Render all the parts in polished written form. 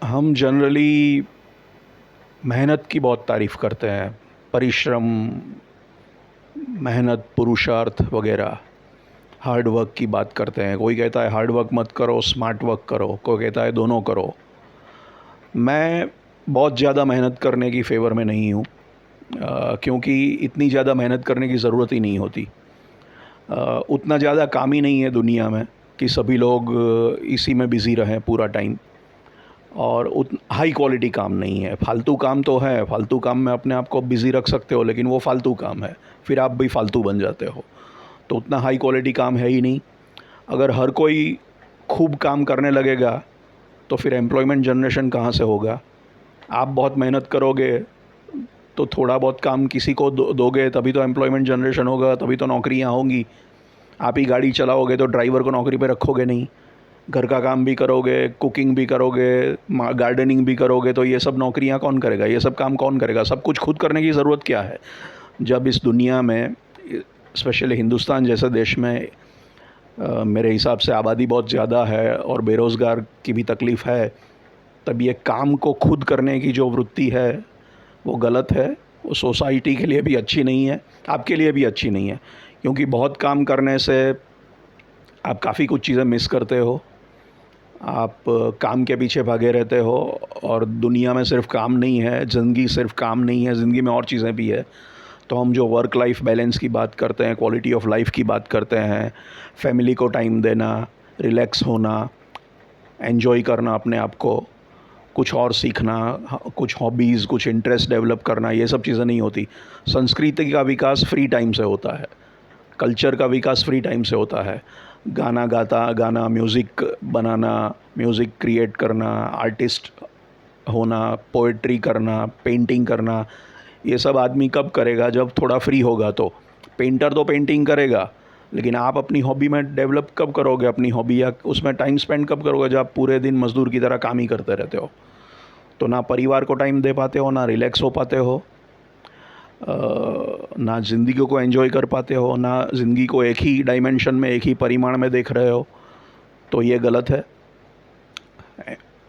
हम जनरली मेहनत की बहुत तारीफ़ करते हैं। परिश्रम, मेहनत, पुरुषार्थ वगैरह, हार्ड वर्क की बात करते हैं। कोई कहता है हार्ड वर्क मत करो, स्मार्ट वर्क करो, कोई कहता है दोनों करो। मैं बहुत ज़्यादा मेहनत करने की फ़ेवर में नहीं हूँ, क्योंकि इतनी ज़्यादा मेहनत करने की ज़रूरत ही नहीं होती। उतना ज़्यादा काम ही नहीं है दुनिया में कि सभी लोग इसी में बिज़ी रहें पूरा टाइम। और उत हाई क्वालिटी काम नहीं है। फालतू काम तो है, फालतू काम में अपने आप को बिज़ी रख सकते हो, लेकिन वो फालतू काम है, फिर आप भी फालतू बन जाते हो। तो उतना हाई क्वालिटी काम है ही नहीं। अगर हर कोई खूब काम करने लगेगा तो फिर एम्प्लॉयमेंट जनरेशन कहाँ से होगा? आप बहुत मेहनत करोगे तो थोड़ा बहुत काम किसी को दोगे, तभी तो एम्प्लॉयमेंट जनरेशन होगा, तभी तो नौकरियाँ होंगी। आप ही गाड़ी चलाओगे तो ड्राइवर को नौकरी पे रखोगे नहीं। घर का काम भी करोगे, कुकिंग भी करोगे, गार्डनिंग भी करोगे, तो ये सब नौकरियां कौन करेगा? ये सब काम कौन करेगा? सब कुछ खुद करने की ज़रूरत क्या है? जब इस दुनिया में, स्पेशली हिंदुस्तान जैसे देश में, मेरे हिसाब से आबादी बहुत ज़्यादा है और बेरोज़गार की भी तकलीफ़ है, तब ये काम को खुद करने की जो वृत्ति है वो गलत है। वो सोसाइटी के लिए भी अच्छी नहीं है, आपके लिए भी अच्छी नहीं है, क्योंकि बहुत काम करने से आप काफ़ी कुछ चीज़ें मिस करते हो। आप काम के पीछे भागे रहते हो, और दुनिया में सिर्फ काम नहीं है, ज़िंदगी सिर्फ काम नहीं है, ज़िंदगी में और चीज़ें भी है। तो हम जो वर्क लाइफ बैलेंस की बात करते हैं, क्वालिटी ऑफ लाइफ की बात करते हैं, फैमिली को टाइम देना, रिलैक्स होना, एन्जॉय करना अपने आप को, कुछ और सीखना, कुछ हॉबीज़, कुछ इंटरेस्ट डेवलप करना, ये सब चीज़ें नहीं होती। संस्कृति का विकास फ्री टाइम से होता है, कल्चर का विकास फ्री टाइम से होता है। गाना, म्यूज़िक बनाना, म्यूज़िक क्रिएट करना, आर्टिस्ट होना, पोएट्री करना, पेंटिंग करना, ये सब आदमी कब करेगा? जब थोड़ा फ्री होगा। तो पेंटर तो पेंटिंग करेगा, लेकिन आप अपनी हॉबी में डेवलप कब करोगे अपनी हॉबी, या उसमें टाइम स्पेंड कब करोगे? जब आप पूरे दिन मज़दूर की तरह काम ही करते रहते हो। तो ना परिवार को टाइम दे पाते हो, ना रिलैक्स हो पाते हो, ना ज़िंदगी को एंजॉय कर पाते हो, ना ज़िंदगी को एक ही डायमेंशन में, एक ही परिमाण में देख रहे हो। तो ये गलत है।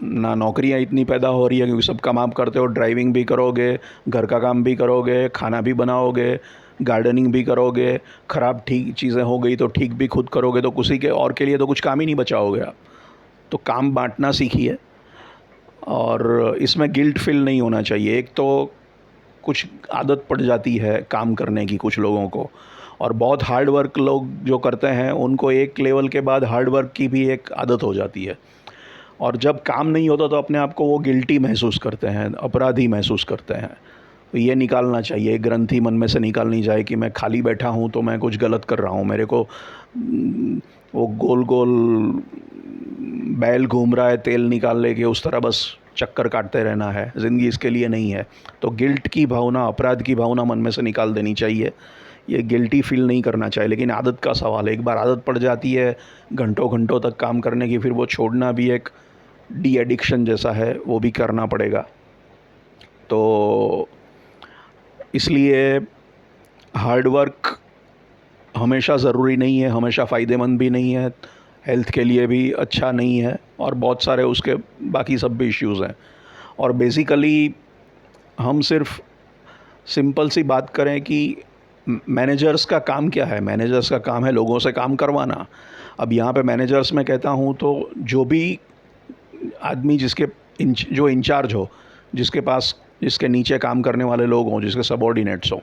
ना नौकरियां इतनी पैदा हो रही है, क्योंकि सब काम आप करते हो, ड्राइविंग भी करोगे, घर का काम भी करोगे, खाना भी बनाओगे, गार्डनिंग भी करोगे, ख़राब ठीक चीज़ें हो गई तो ठीक भी खुद करोगे, तो किसी के और के लिए तो कुछ काम ही नहीं बचाओगे आप। तो काम बांटना सीखिए, और इसमें गिल्ट फील नहीं होना चाहिए। एक तो कुछ आदत पड़ जाती है काम करने की कुछ लोगों को, और बहुत हार्ड वर्क लोग जो करते हैं उनको एक लेवल के बाद हार्ड वर्क की भी एक आदत हो जाती है, और जब काम नहीं होता तो अपने आप को वो गिल्टी महसूस करते हैं, अपराधी महसूस करते हैं। तो ये निकालना चाहिए, एक ग्रंथि मन में से निकालनी चाहिए कि मैं खाली बैठा हूँ तो मैं कुछ गलत कर रहा हूँ। मेरे को वो गोल गोल बैल घूम रहा है तेल निकाल ले के, उस तरह बस चक्कर काटते रहना है। ज़िंदगी इसके लिए नहीं है। तो गिल्ट की भावना, अपराध की भावना मन में से निकाल देनी चाहिए। ये गिल्टी फील नहीं करना चाहिए, लेकिन आदत का सवाल है। एक बार आदत पड़ जाती है घंटों घंटों तक काम करने की, फिर वो छोड़ना भी एक डी एडिक्शन जैसा है, वो भी करना पड़ेगा। तो इसलिए हार्ड वर्क हमेशा ज़रूरी नहीं है, हमेशा फ़ायदेमंद भी नहीं है, हेल्थ के लिए भी अच्छा नहीं है, और बहुत सारे उसके बाकी सब भी इश्यूज़ हैं। और बेसिकली हम सिर्फ सिंपल सी बात करें कि मैनेजर्स का काम क्या है? मैनेजर्स का काम है लोगों से काम करवाना। अब यहाँ पे मैनेजर्स में कहता हूँ तो जो भी आदमी जिसके जो इंचार्ज हो, जिसके पास, जिसके नीचे काम करने वाले लोग हों, जिसके सबॉर्डिनेट्स हों,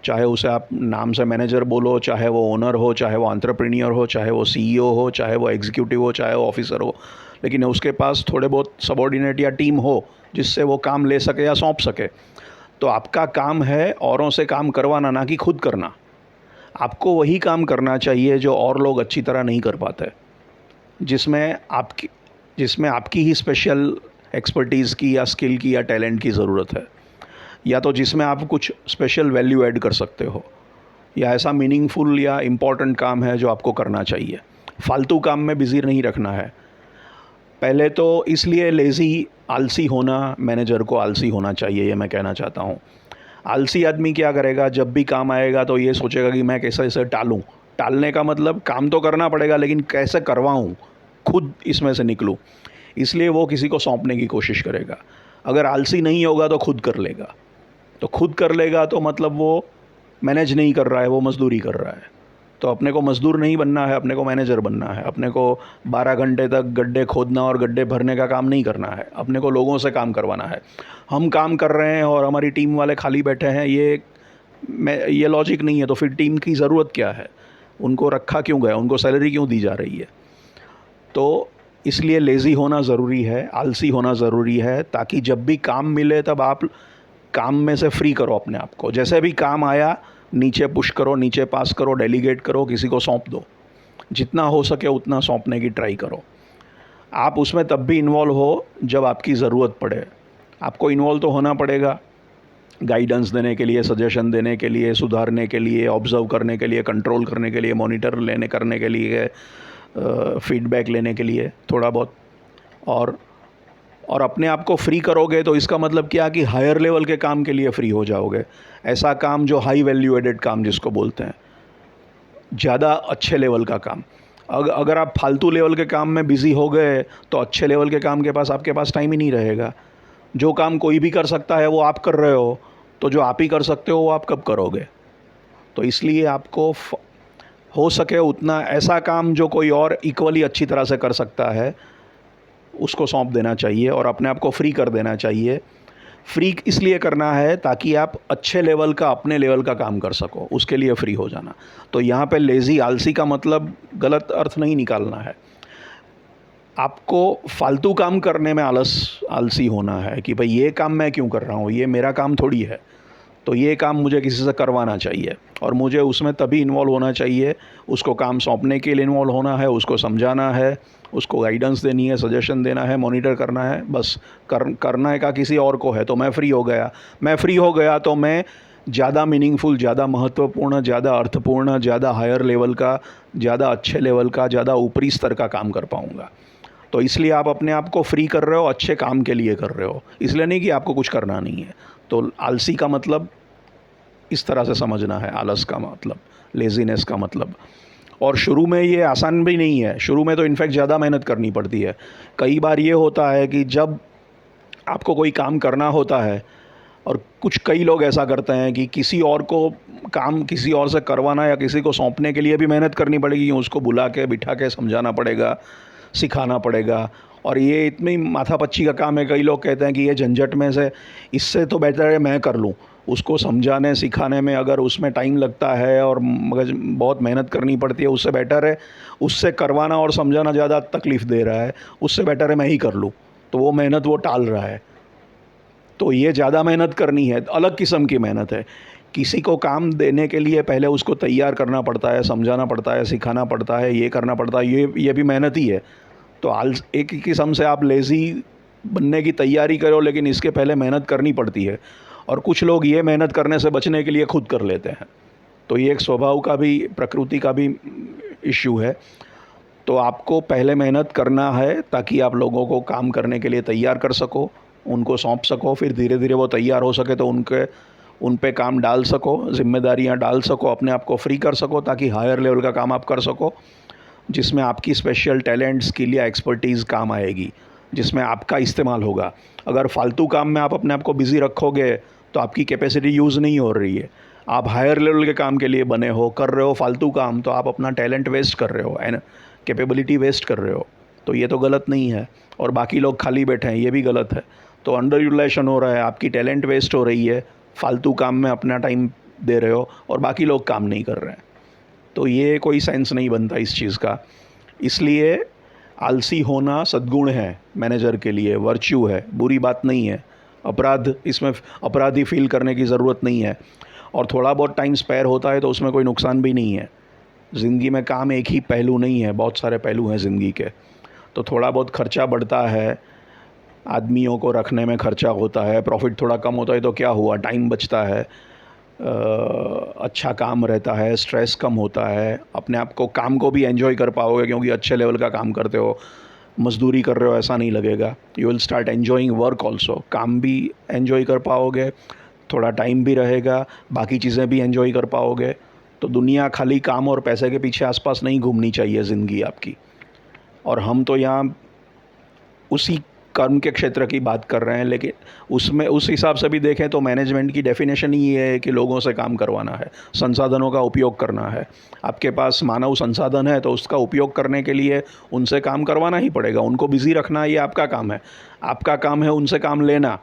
चाहे उसे आप नाम से मैनेजर बोलो, चाहे वो ओनर हो, चाहे वो एंटरप्रेन्योर हो, चाहे वो सीईओ हो, चाहे वो एग्जीक्यूटिव हो, चाहे वो ऑफिसर हो, लेकिन उसके पास थोड़े बहुत सबॉर्डिनेट या टीम हो जिससे वो काम ले सके या सौंप सके। तो आपका काम है औरों से काम करवाना, ना कि खुद करना। आपको वही काम करना चाहिए जो और लोग अच्छी तरह नहीं कर पाते, जिसमें आपकी जिसमें आपकी ही स्पेशल एक्सपर्टीज़ की या स्किल की या टैलेंट की ज़रूरत है, या तो जिसमें आप कुछ स्पेशल वैल्यू ऐड कर सकते हो, या ऐसा मीनिंगफुल या इम्पॉर्टेंट काम है जो आपको करना चाहिए। फालतू काम में बिज़ी नहीं रखना है। पहले तो इसलिए लेज़ी, आलसी होना, मैनेजर को आलसी होना चाहिए, ये मैं कहना चाहता हूँ। आलसी आदमी क्या करेगा? जब भी काम आएगा तो ये सोचेगा कि मैं कैसे इसे टालूं। टालने का मतलब काम तो करना पड़ेगा, लेकिन कैसे करवाऊं, खुद इसमें से निकलूं। इसलिए वो किसी को सौंपने की कोशिश करेगा। अगर आलसी नहीं होगा तो खुद कर लेगा, तो खुद कर लेगा तो मतलब वो मैनेज नहीं कर रहा है, वो मजदूरी कर रहा है। तो अपने को मजदूर नहीं बनना है, अपने को मैनेजर बनना है। अपने को 12 घंटे तक गड्ढे खोदना और गड्ढे भरने का काम नहीं करना है, अपने को लोगों से काम करवाना है। हम काम कर रहे हैं और हमारी टीम वाले खाली बैठे हैं, ये लॉजिक नहीं है। तो फिर टीम की ज़रूरत क्या है, उनको रखा क्यों गया, उनको सैलरी क्यों दी जा रही है। तो इसलिए लेज़ी होना ज़रूरी है, आलसी होना ज़रूरी है, ताकि जब भी काम मिले तब आप काम में से फ्री करो अपने आप को। जैसे भी काम आया नीचे पुश करो, नीचे पास करो, डेलीगेट करो, किसी को सौंप दो। जितना हो सके उतना सौंपने की ट्राई करो। आप उसमें तब भी इन्वॉल्व हो जब आपकी ज़रूरत पड़े। आपको इन्वॉल्व तो होना पड़ेगा, गाइडेंस देने के लिए, सजेशन देने के लिए, सुधारने के लिए, ऑब्ज़र्व करने के लिए, कंट्रोल करने के लिए, मॉनिटर करने के लिए, फीडबैक लेने के लिए थोड़ा बहुत। और अपने आप को फ्री करोगे तो इसका मतलब क्या कि हायर लेवल के काम के लिए फ्री हो जाओगे। ऐसा काम जो हाई वैल्यू एडेड काम जिसको बोलते हैं, ज़्यादा अच्छे लेवल का काम। अगर आप फालतू लेवल के काम में बिज़ी हो गए तो अच्छे लेवल के काम के पास आपके पास टाइम ही नहीं रहेगा। जो काम कोई भी कर सकता है वो आप कर रहे हो, तो जो आप ही कर सकते हो वो आप कब करोगे। तो इसलिए आपको हो सके उतना ऐसा काम जो कोई और इक्वली अच्छी तरह से कर सकता है उसको सौंप देना चाहिए और अपने आप को फ्री कर देना चाहिए। फ्री इसलिए करना है ताकि आप अच्छे लेवल का, अपने लेवल का काम कर सको, उसके लिए फ्री हो जाना। तो यहाँ पे लेज़ी, आलसी का मतलब गलत अर्थ नहीं निकालना है। आपको फालतू काम करने में आलसी होना है कि भाई ये काम मैं क्यों कर रहा हूँ, ये मेरा काम थोड़ी है, तो ये काम मुझे किसी से करवाना चाहिए और मुझे उसमें तभी इन्वॉल्व होना चाहिए। उसको काम सौंपने के लिए इन्वॉल्व होना है, उसको समझाना है, उसको गाइडेंस देनी है, सजेशन देना है, मॉनिटर करना है, बस करना है का किसी और को है। तो मैं फ्री हो गया तो मैं ज़्यादा मीनिंगफुल, ज़्यादा महत्वपूर्ण, ज़्यादा अर्थपूर्ण, ज़्यादा हायर लेवल का, ज़्यादा अच्छे लेवल का, ज़्यादा ऊपरी स्तर का काम कर पाऊँगा। तो इसलिए आप अपने आप को फ्री कर रहे हो, अच्छे काम के लिए कर रहे हो, इसलिए नहीं कि आपको कुछ करना नहीं है। तो आलसी का मतलब इस तरह से समझना है, आलस का मतलब, लेज़ीनेस का मतलब। और शुरू में ये आसान भी नहीं है, शुरू में तो इनफैक्ट ज़्यादा मेहनत करनी पड़ती है। कई बार ये होता है कि जब आपको कोई काम करना होता है, और कई लोग ऐसा करते हैं कि किसी और को काम किसी और से करवाना या किसी को सौंपने के लिए भी मेहनत करनी पड़ेगी, उसको बुला के बिठा के समझाना पड़ेगा, सिखाना पड़ेगा। और ये इतनी माथापच्ची का काम है, कई लोग कहते हैं कि ये झंझट में से इससे तो बेहतर है मैं कर लूँ। उसको समझाने सिखाने में अगर उसमें टाइम लगता है और मगज बहुत मेहनत करनी पड़ती है, उससे बेटर है, उससे करवाना और समझाना ज़्यादा तकलीफ़ दे रहा है, उससे बेटर है मैं ही कर लूँ। तो वो मेहनत वो टाल रहा है। तो ये ज़्यादा मेहनत करनी है, अलग किस्म की मेहनत है। किसी को काम देने के लिए पहले उसको तैयार करना पड़ता है, समझाना पड़ता है, सिखाना पड़ता है, ये करना पड़ता है, ये भी मेहनत ही है। तो एक ही किस्म से आप लेज़ी बनने की तैयारी करो, लेकिन इसके पहले मेहनत करनी पड़ती है। और कुछ लोग ये मेहनत करने से बचने के लिए खुद कर लेते हैं। तो ये एक स्वभाव का भी, प्रकृति का भी इश्यू है। तो आपको पहले मेहनत करना है ताकि आप लोगों को काम करने के लिए तैयार कर सको, उनको सौंप सको, फिर धीरे धीरे वो तैयार हो सके तो उन पे काम डाल सको, जिम्मेदारियां डाल सको, अपने आप को फ्री कर सको, ताकि हायर लेवल का काम आप कर सको, जिसमें आपकी स्पेशल टैलेंट, स्किल या एक्सपर्टीज़ काम आएगी, जिसमें आपका इस्तेमाल होगा। अगर फालतू काम में आप अपने आप को बिज़ी रखोगे तो आपकी कैपेसिटी यूज़ नहीं हो रही है। आप हायर लेवल के काम के लिए बने हो, कर रहे हो फालतू काम, तो आप अपना टैलेंट वेस्ट कर रहे हो एंड कैपेबिलिटी वेस्ट कर रहे हो। तो ये तो गलत नहीं है। और बाकी लोग खाली बैठे हैं, ये भी गलत है। तो अंडर यूटिलाइजेशन हो रहा है, आपकी टैलेंट वेस्ट हो रही है, फालतू काम में अपना टाइम दे रहे हो और बाकी लोग काम नहीं कर रहे हैं। तो ये कोई सेंस नहीं बनता इस चीज़ का। इसलिए आलसी होना सद्गुण है मैनेजर के लिए, वर्च्यू है, बुरी बात नहीं है। इसमें अपराधी फील करने की ज़रूरत नहीं है। और थोड़ा बहुत टाइम स्पेयर होता है तो उसमें कोई नुकसान भी नहीं है। ज़िंदगी में काम एक ही पहलू नहीं है, बहुत सारे पहलू हैं ज़िंदगी के। तो थोड़ा बहुत खर्चा बढ़ता है, आदमियों को रखने में खर्चा होता है, प्रॉफिट थोड़ा कम होता है तो क्या हुआ, टाइम बचता है, अच्छा काम रहता है, स्ट्रेस कम होता है, अपने आप को, काम को भी एंजॉय कर पाओगे क्योंकि अच्छे लेवल का काम करते हो, मजदूरी कर रहे हो ऐसा नहीं लगेगा। You will start enjoying work also, काम भी एंजॉय कर पाओगे, थोड़ा टाइम भी रहेगा, बाकी चीज़ें भी एंजॉय कर पाओगे। तो दुनिया खाली काम और पैसे के पीछे आसपास नहीं घूमनी चाहिए ज़िंदगी आपकी। और हम तो यहाँ उसी कर्म के क्षेत्र की बात कर रहे हैं, लेकिन उसमें उस हिसाब से भी देखें तो मैनेजमेंट की डेफिनेशन ही ये है कि लोगों से काम करवाना है, संसाधनों का उपयोग करना है। आपके पास मानव संसाधन है तो उसका उपयोग करने के लिए उनसे काम करवाना ही पड़ेगा, उनको बिज़ी रखना ये आपका काम है। आपका काम है उनसे काम लेना,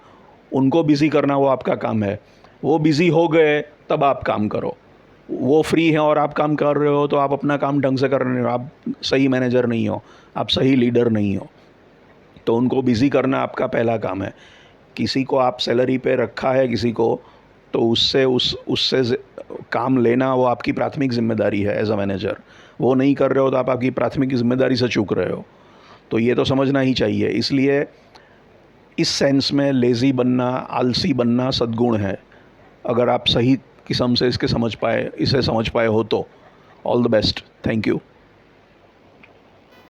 उनको बिज़ी करना वो आपका काम है। वो बिज़ी हो गए तब आप काम करो। वो फ्री हैं और आप काम कर रहे हो तो आप अपना काम ढंग से कर रहे हो, आप सही मैनेजर नहीं हो, आप सही लीडर नहीं हो। तो उनको बिज़ी करना आपका पहला काम है। किसी को आप सैलरी पे रखा है किसी को, तो उससे काम लेना वो आपकी प्राथमिक जिम्मेदारी है एज अ मैनेजर। वो नहीं कर रहे हो तो आप आपकी प्राथमिक जिम्मेदारी से चूक रहे हो। तो ये तो समझना ही चाहिए। इसलिए इस सेंस में लेज़ी बनना, आलसी बनना सद्गुण है, अगर आप सही किस्म से इसे समझ पाए हो तो। All the best. Thank you.